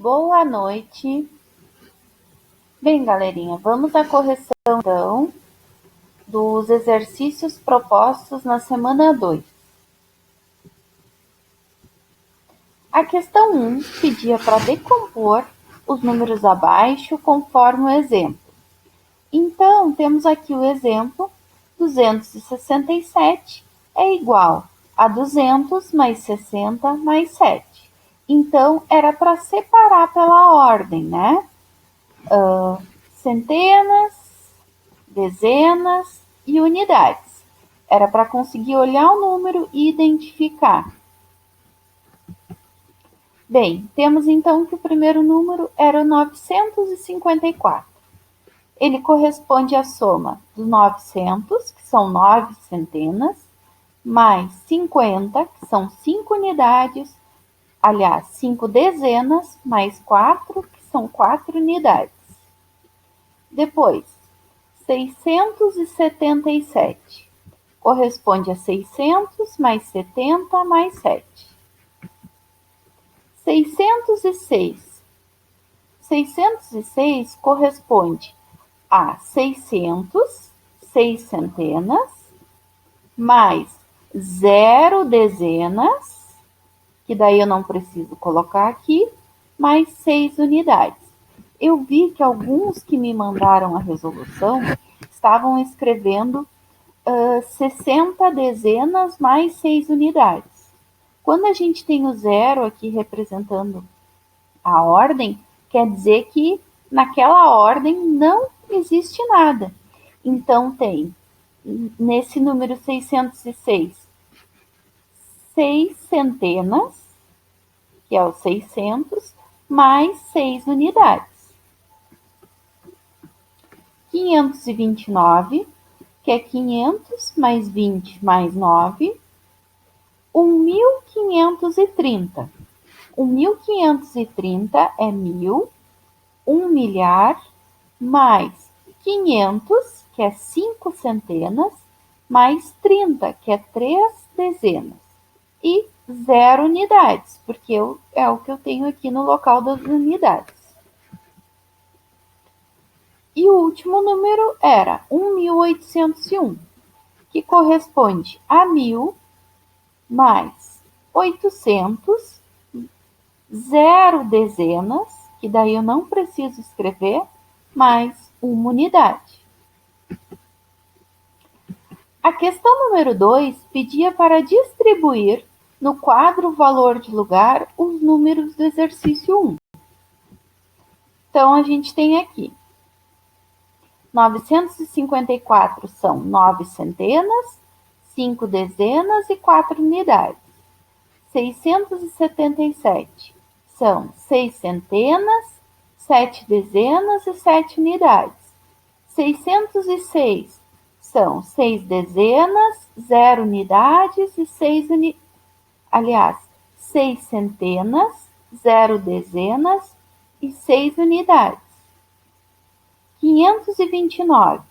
Boa noite. Bem, galerinha, vamos à correção, então, dos exercícios propostos na semana 2. A questão 1 pedia para decompor os números abaixo conforme o exemplo. Então, temos aqui o exemplo: 267 é igual a 200 mais 60 mais 7. Então, era para separar pela ordem, né? Centenas, dezenas e unidades. Era para conseguir olhar o número e identificar. Bem, temos então que o primeiro número era o 954. Ele corresponde à soma dos 900, que são 9 centenas, mais 50, que são 5 unidades, aliás, 5 dezenas, mais 4, que são 4 unidades. Depois, 677 corresponde a 600 mais 70 mais 7. 606 corresponde a 600, 6 centenas, mais 0 dezenas, que daí eu não preciso colocar aqui, mais 6 unidades. Eu vi que alguns que me mandaram a resolução estavam escrevendo 60 dezenas mais 6 unidades. Quando a gente tem o zero aqui representando a ordem, quer dizer que naquela ordem não existe nada. Então, tem, nesse número 606, 6 centenas, que é o 600, mais 6 unidades. 529, que é 500 mais 20 mais 9, 1.530. 1.530 é 1.000, 1 milhar, mais 500, que é 5 centenas, mais 30, que é 3 dezenas, e 0 unidades, porque é o que eu tenho aqui no local das unidades. E o último número era 1.801, que corresponde a 1.000 mais 800, 0 dezenas, que daí eu não preciso escrever, mais 1 unidade. A questão número 2 pedia para distribuir no quadro valor de lugar os números do exercício 1. Então, a gente tem aqui 954 são 9 centenas, 5 dezenas e 4 unidades. 677 são 6 centenas, 7 dezenas e 7 unidades. 606 são 6 dezenas, 0 unidades e 6 centenas, 0 dezenas e 6 unidades. 529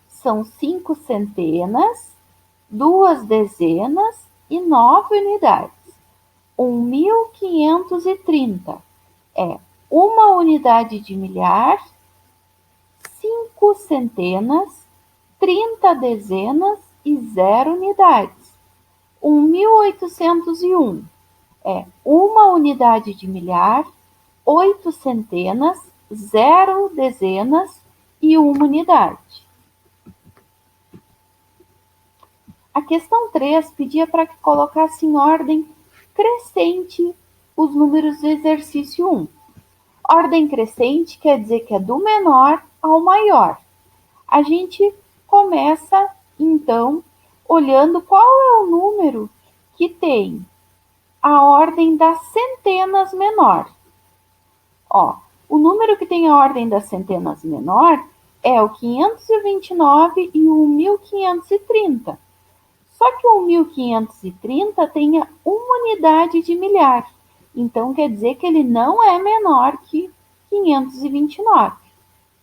são 5 centenas, 2 dezenas e 9 unidades. 1.530 é 1 unidade de milhar, 5 centenas, 30 dezenas e 0 unidades. 1.801 é 1 unidade de milhar, 8 centenas, 0 dezenas e 1 unidade. A questão 3 pedia para que colocasse em ordem crescente os números do exercício 1. Ordem crescente quer dizer que é do menor ao maior. A gente começa, então, olhando qual é o número que tem a ordem das centenas menor. O número que tem a ordem das centenas menor é o 529 e o 1.530. Só que o 1.530 tem uma unidade de milhar. Então, quer dizer que ele não é menor que 529.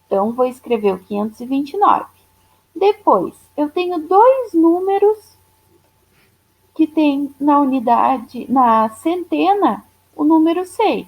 Então, vou escrever o 529. Depois, eu tenho dois números que tem na unidade, na centena, o número 6.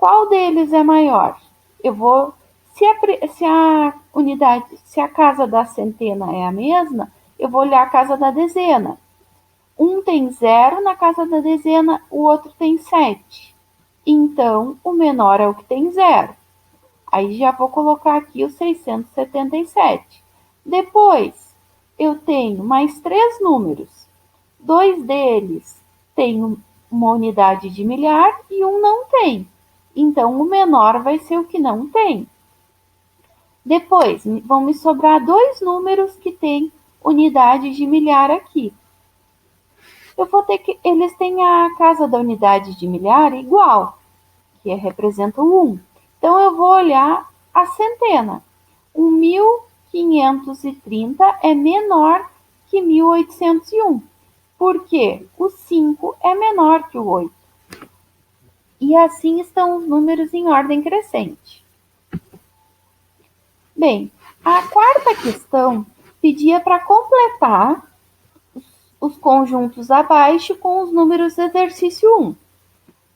Qual deles é maior? Eu vou, se a casa da centena é a mesma, eu vou olhar a casa da dezena. Um tem 0 na casa da dezena, o outro tem 7. Então, o menor é o que tem 0. Aí já vou colocar aqui o 677. Depois, eu tenho mais 3 números. 2 deles têm uma unidade de milhar e um não tem. Então, o menor vai ser o que não tem. Depois, vão me sobrar 2 números que têm unidade de milhar aqui. Eu vou ter que. Eles têm a casa da unidade de milhar igual, que representa o 1. Então, eu vou olhar a centena. O 1530 é menor que 1801. Por quê? O 5 é menor que o 8. E assim estão os números em ordem crescente. Bem, a quarta questão pedia para completar os conjuntos abaixo com os números do exercício 1,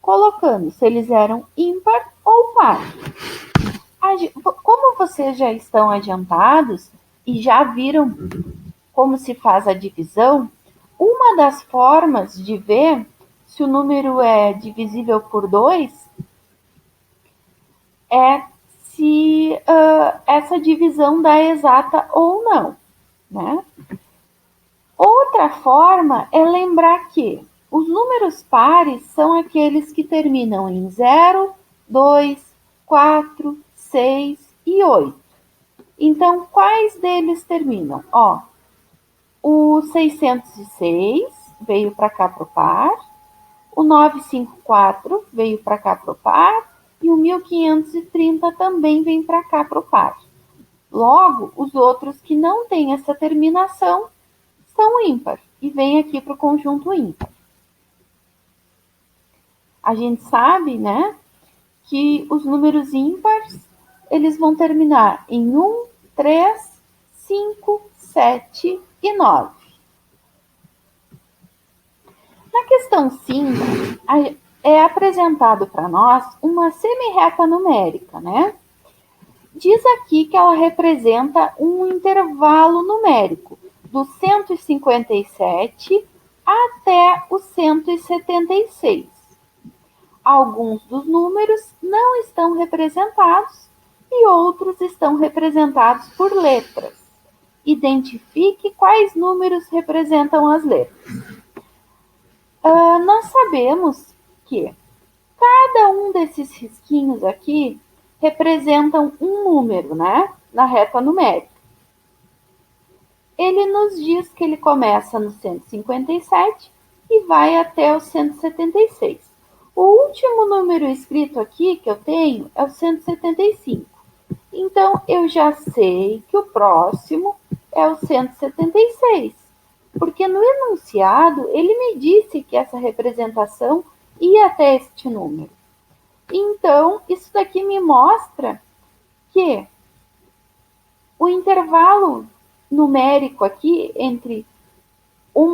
colocando se eles eram ímpar ou par. Como vocês já estão adiantados e já viram como se faz a divisão, uma das formas de ver se o número é divisível por 2 é se essa divisão dá exata ou não, né? Outra forma é lembrar que os números pares são aqueles que terminam em 0, 2, 4, 6 e 8. Então, quais deles terminam? O 606 veio para cá pro par, o 954 veio para cá pro par e o 1530 também vem para cá pro par. Logo, os outros que não têm essa terminação são ímpar e vêm aqui para o conjunto ímpar. A gente sabe, né, que os números ímpares eles vão terminar em 1, 3, 5, 7 e 9. Na questão 5, é apresentado para nós uma semi-reta numérica, né? Diz aqui que ela representa um intervalo numérico do 157 até o 176. Alguns dos números não estão representados e outros estão representados por letras. Identifique quais números representam as letras. Nós sabemos que cada um desses risquinhos aqui representam um número, né? Na reta numérica. Ele nos diz que ele começa no 157 e vai até o 176. O último número escrito aqui que eu tenho é o 175. Então, eu já sei que o próximo é o 176, porque no enunciado ele me disse que essa representação ia até este número. Então, isso daqui me mostra que o intervalo numérico aqui entre um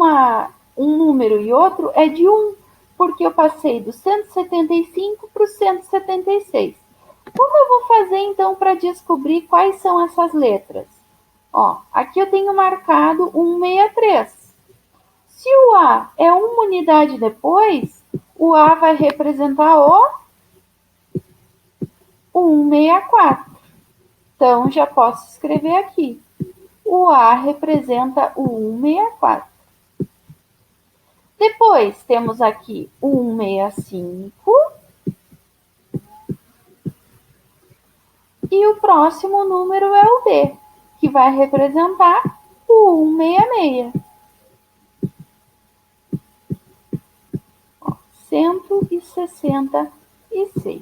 número e outro é de 1, porque eu passei do 175 para o 176. Como eu vou fazer então para descobrir quais são essas letras? Aqui eu tenho marcado 163. Se o A é uma unidade depois, o A vai representar o 164. Então, já posso escrever aqui. O A representa o 164. Depois, temos aqui o 165. E o próximo número é o D, que vai representar o 166. 166.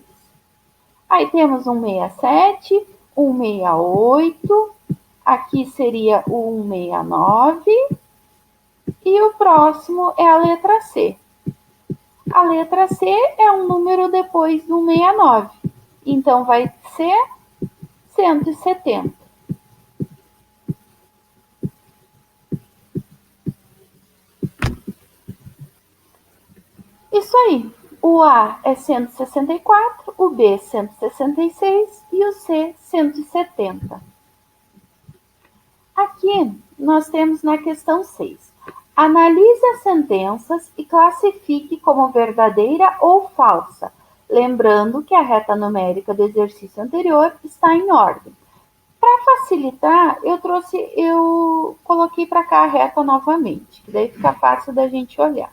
Aí temos 167, 168, aqui seria o 169 e o próximo é a letra C. A letra C é um número depois do 169, então vai ser 170. Isso aí, o A é 164, o B 166 e o C 170. Aqui nós temos na questão 6. Analise as sentenças e classifique como verdadeira ou falsa, lembrando que a reta numérica do exercício anterior está em ordem. Para facilitar, eu coloquei para cá a reta novamente, que daí fica fácil da gente olhar.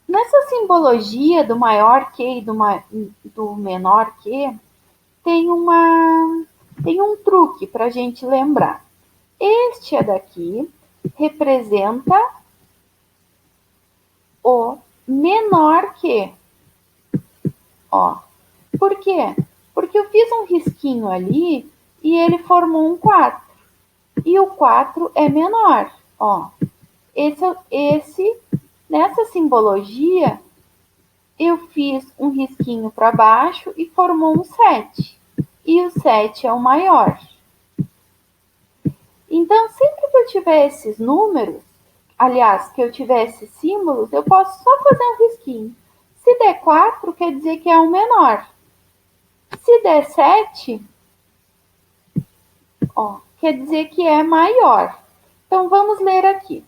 Nessa simbologia do maior que e do menor que, tem um truque para a gente lembrar. Este daqui representa o menor que. Ó. Por quê? Porque eu fiz um risquinho ali e ele formou um 4. E o 4 é menor. Ó. Nessa simbologia, eu fiz um risquinho para baixo e formou um 7. E o 7 é o maior. Então, sempre que eu tiver esses números, aliás, que eu tiver esses símbolos, eu posso só fazer um risquinho. Se der 4, quer dizer que é o menor. Se der 7, ó, quer dizer que é maior. Então, vamos ler aqui.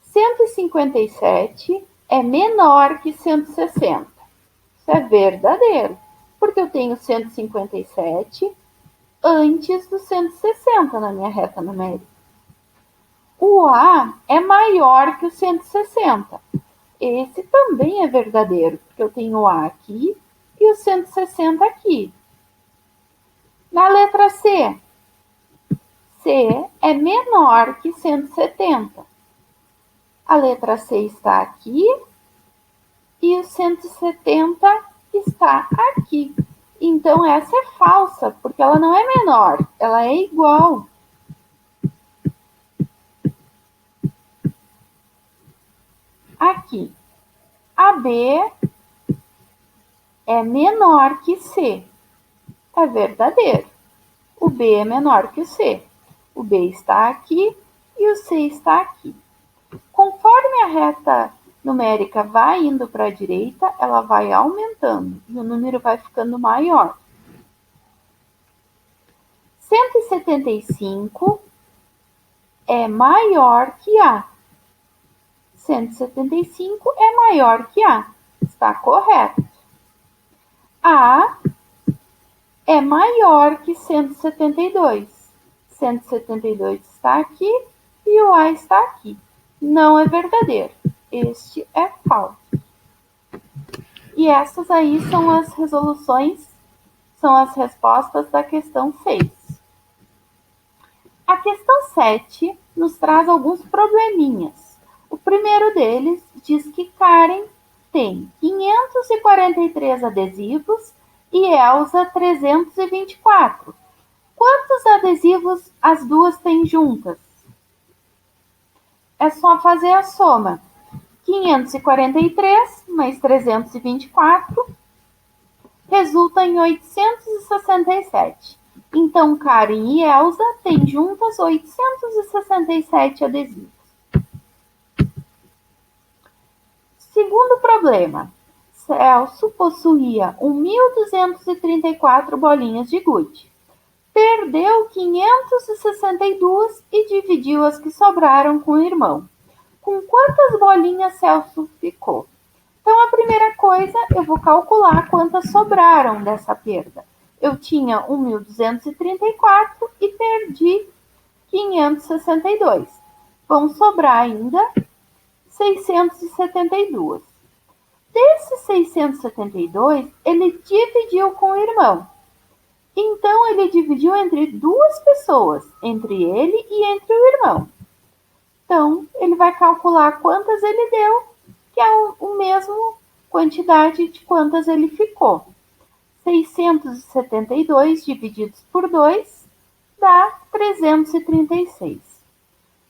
157 é menor que 160. Isso é verdadeiro, porque eu tenho 157 antes do 160 na minha reta numérica. O A é maior que o 160. Esse também é verdadeiro, porque eu tenho o A aqui e o 160 aqui. Na letra C, C é menor que 170. A letra C está aqui e o 170 está aqui. Então, essa é falsa, porque ela não é menor, ela é igual. Aqui, a B é menor que C. É verdadeiro. O B é menor que o C. O B está aqui e o C está aqui. Conforme a reta numérica vai indo para a direita, ela vai aumentando e o número vai ficando maior. 175 é maior que A. 175 é maior que A. Está correto. A é maior que 172. 172 está aqui e o A está aqui. Não é verdadeiro. Este é falso. E essas aí são as resoluções, são as respostas da questão 6. A questão 7 nos traz alguns probleminhas. O primeiro deles diz que Karen tem 543 adesivos e Elsa 324. Quantos adesivos as duas têm juntas? É só fazer a soma. 543 mais 324 resulta em 867. Então, Karen e Elsa têm juntas 867 adesivos. Segundo problema. Celso possuía 1.234 bolinhas de gude. Perdeu 562 e dividiu as que sobraram com o irmão. Com quantas bolinhas Celso ficou? Então, a primeira coisa, eu vou calcular quantas sobraram dessa perda. Eu tinha 1.234 e perdi 562. Vão sobrar ainda 672. Desses 672, ele dividiu com o irmão. Então, ele dividiu entre duas pessoas, entre ele e entre o irmão. Então, ele vai calcular quantas ele deu, que é o mesmo quantidade de quantas ele ficou. 672 divididos por 2 dá 336.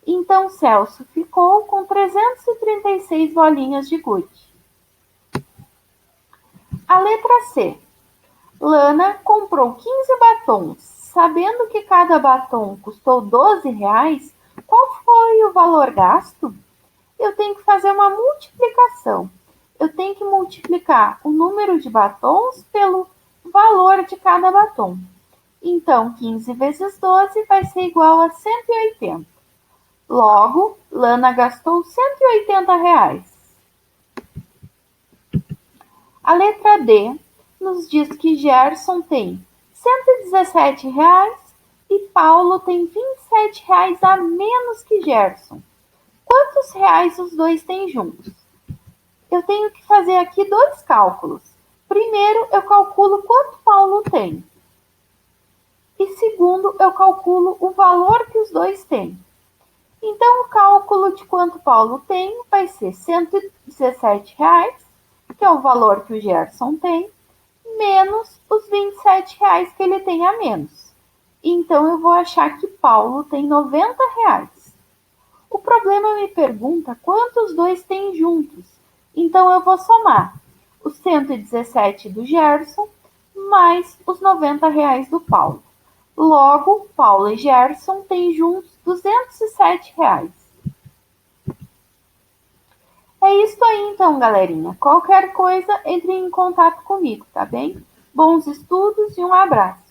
Então, Celso ficou com 336 bolinhas de gude. A letra C. Lana comprou 15 batons. Sabendo que cada batom custou R$ 12, qual foi o valor gasto? Eu tenho que fazer uma multiplicação. eu tenho que multiplicar o número de batons pelo valor de cada batom. Então, 15 vezes 12 vai ser igual a 180. Logo, Lana gastou R$ 180. A letra D nos diz que Gerson tem R$ 117 e Paulo tem R$ 27 a menos que Gerson. Quantos reais os dois têm juntos? Eu tenho que fazer aqui dois cálculos. Primeiro, eu calculo quanto Paulo tem. E segundo, eu calculo o valor que os dois têm. Então, o cálculo de quanto Paulo tem vai ser R$ 117, que é o valor que o Gerson tem, menos os R$ 27 que ele tem a menos. Então, eu vou achar que Paulo tem R$ 90. O problema me pergunta quantos dois têm juntos. Então, eu vou somar os 117 do Gerson mais os R$ 90 do Paulo. Logo, Paulo e Gerson têm juntos R$ 207. É isso aí então, galerinha. Qualquer coisa, entre em contato comigo, tá bem? Bons estudos e um abraço.